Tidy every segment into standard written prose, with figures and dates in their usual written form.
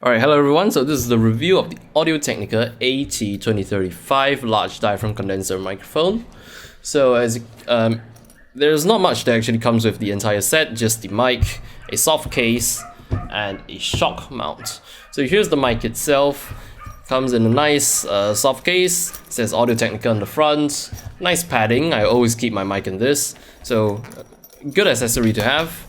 Alright, hello everyone. So this is the review of the Audio-Technica AT2035 Large Diaphragm Condenser microphone. So there's not much that actually comes with the entire set, just the mic, a soft case, and a shock mount. So here's the mic itself. Comes in a nice soft case. It says Audio-Technica on the front. Nice padding. I always keep my mic in this. So good accessory to have.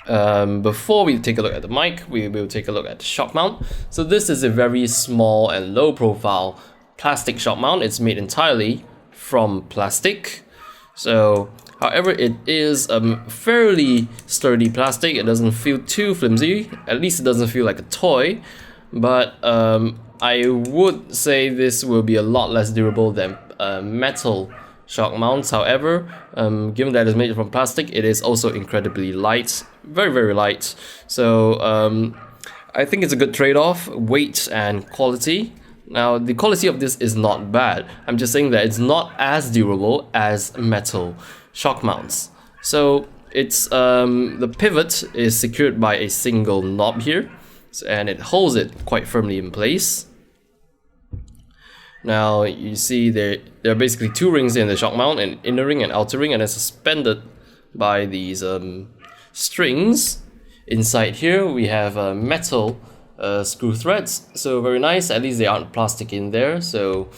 Before we take a look at the mic, we will take a look at the shock mount. So this is a very small and low profile plastic shock mount. It's made entirely from plastic. So, however, it is fairly sturdy plastic. It doesn't feel too flimsy. At least it doesn't feel like a toy. But I would say this will be a lot less durable than metal shock mounts. However, given that it's made from plastic, it is also incredibly light, very light. So I think it's a good trade-off, weight and quality. Now the quality of this is not bad. I'm just saying that it's not as durable as metal shock mounts. So it's the pivot is secured by a single knob here, and it holds it quite firmly in place. Now you see there are basically two rings in the shock mount, an inner ring and outer ring, and it's suspended by these strings. Inside here we have metal screw threads, so very nice. At least they aren't plastic in there, so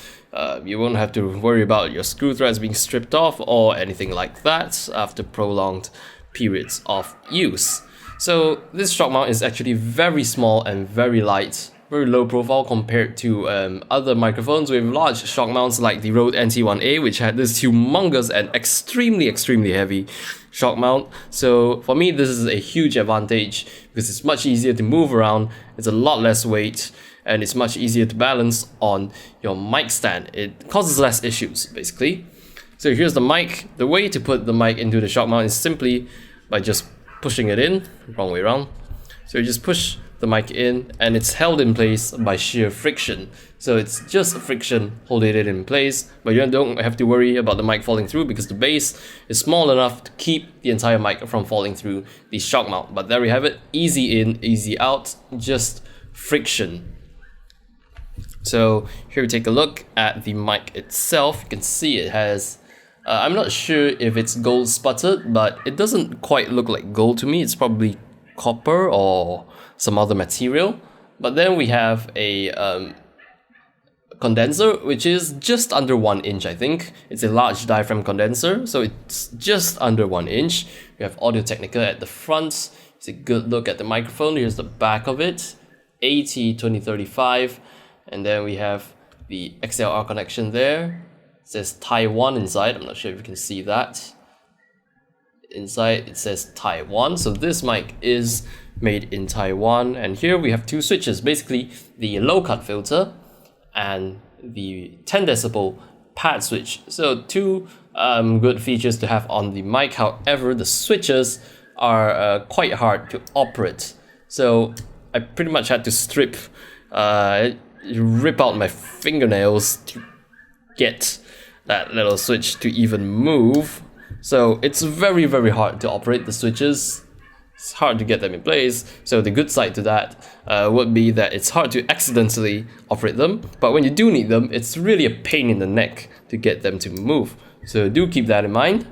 you won't have to worry about your screw threads being stripped off or anything like that after prolonged periods of use. So this shock mount is actually very small and very light, very low profile compared to other microphones with large shock mounts like the Rode NT1A, which had this humongous and extremely heavy shock mount. So for me, this is a huge advantage because it's much easier to move around, it's a lot less weight, and it's much easier to balance on your mic stand. It causes less issues, basically. So here's the mic. The way to put the mic into the shock mount is simply by just pushing it in, wrong way around. So you just push the mic in, and it's held in place by sheer friction. So it's just friction holding it in place, but you don't have to worry about the mic falling through because the base is small enough to keep the entire mic from falling through the shock mount. But there we have it, easy in, easy out, just friction. So here we take a look at the mic itself. You can see it has I'm not sure if it's gold sputtered, but it doesn't quite look like gold to me. It's probably copper or some other material. But then we have a condenser, which is just under 1 inch, I think. It's a large diaphragm condenser, so it's just under 1 inch. We have Audio-Technica at the front. It's a good look at the microphone. Here's the back of it, AT2035, and then we have the XLR connection there. It says Taiwan inside. I'm not sure if you can see that. Inside it says Taiwan, so this mic is made in Taiwan. And here we have two switches, basically the low cut filter and the 10 decibel pad switch. So two good features to have on the mic. However, the switches are quite hard to operate, so I pretty much had to rip out my fingernails to get that little switch to even move. So it's very hard to operate the switches. It's hard to get them in place. So the good side to that would be that it's hard to accidentally operate them, but when you do need them, it's really a pain in the neck to get them to move. So do keep that in mind.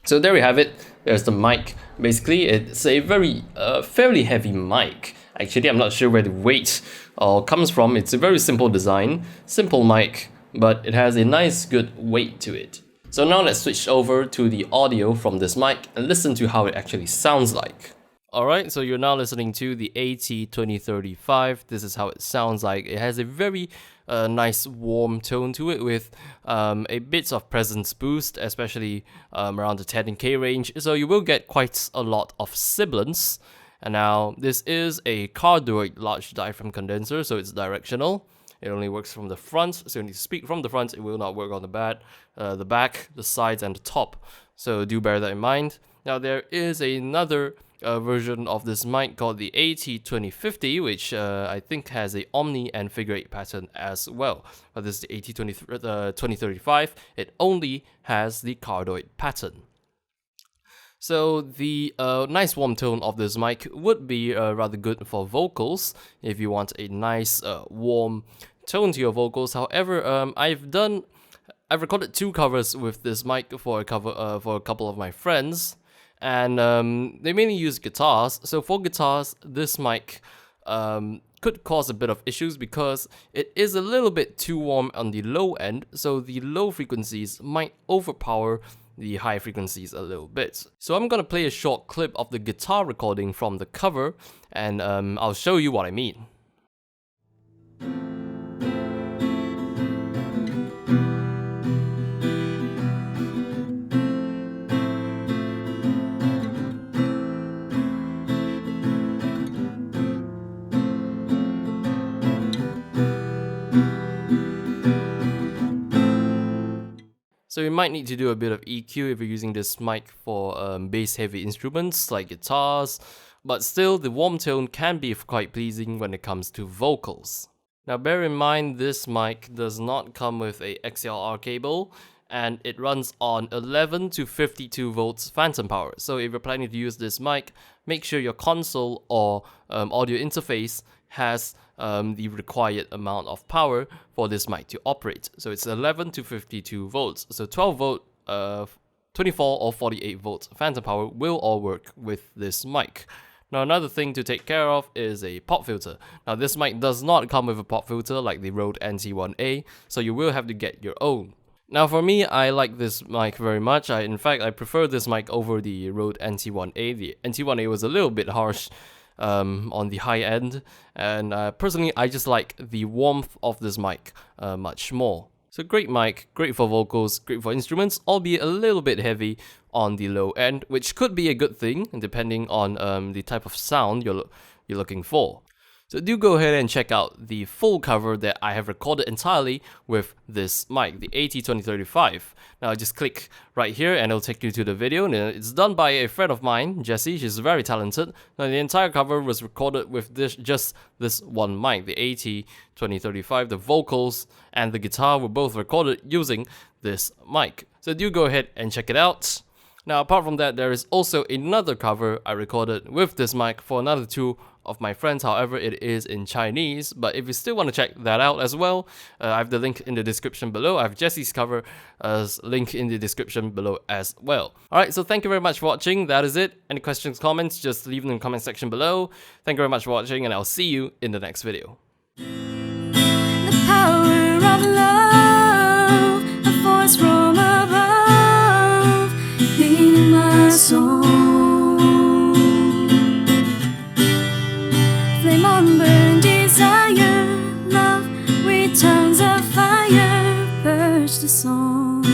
So there we have it. There's the mic. Basically, it's a very fairly heavy mic. Actually, I'm not sure where the weight comes from. It's a very simple design, simple mic, but it has a nice good weight to it. So now let's switch over to the audio from this mic and listen to how it actually sounds like. Alright, so you're now listening to the AT2035. This is how it sounds like. It has a very nice warm tone to it with a bit of presence boost, especially around the 10K range. So you will get quite a lot of sibilance. And now this is a cardioid large diaphragm condenser, so it's directional. It only works from the front, so you need to speak from the front. It will not work on the back, the sides, and the top. So do bear that in mind. Now there is another version of this mic called the AT2050, which I think has a omni and figure 8 pattern as well. But this is the AT2035. It only has the cardioid pattern. So the nice warm tone of this mic would be rather good for vocals if you want a nice warm tone to your vocals. However, I've recorded 2 covers with this mic for a couple of my friends, and they mainly use guitars. So for guitars, this mic could cause a bit of issues because it is a little bit too warm on the low end, so the low frequencies might overpower the high frequencies a little bit. So I'm gonna play a short clip of the guitar recording from the cover, and I'll show you what I mean. So you might need to do a bit of EQ if you're using this mic for bass-heavy instruments like guitars, but still the warm tone can be quite pleasing when it comes to vocals. Now bear in mind this mic does not come with a XLR cable, and it runs on 11 to 52 volts phantom power. So if you're planning to use this mic, make sure your console or audio interface has the required amount of power for this mic to operate. So it's 11 to 52 volts. So 12 volt, 24 or 48 volts phantom power will all work with this mic. Now another thing to take care of is a pop filter. Now this mic does not come with a pop filter like the Rode NT1A, so you will have to get your own. Now for me, I like this mic very much. In fact, I prefer this mic over the Rode NT1A. The NT1A was a little bit harsh on the high end, and personally I just like the warmth of this mic much more. So great mic, great for vocals, great for instruments, albeit a little bit heavy on the low end, which could be a good thing depending on the type of sound you're looking for. So do go ahead and check out the full cover that I have recorded entirely with this mic, the AT2035. Now just click right here and it'll take you to the video. And it's done by a friend of mine, Jessie. She's very talented. Now the entire cover was recorded with just this one mic, the AT2035. The vocals and the guitar were both recorded using this mic. So do go ahead and check it out. Now apart from that, there is also another cover I recorded with this mic for another 2 of my friends. However, it is in Chinese, but if you still want to check that out as well, I have the link in the description below. I have Jessie's cover link in the description below as well. Alright, so thank you very much for watching. That is it. Any questions, comments, just leave them in the comment section below. Thank you very much for watching, and I'll see you in the next video. The power of love, a voice from above, in my soul. Flame on burn desire, love returns a fire, purge the song.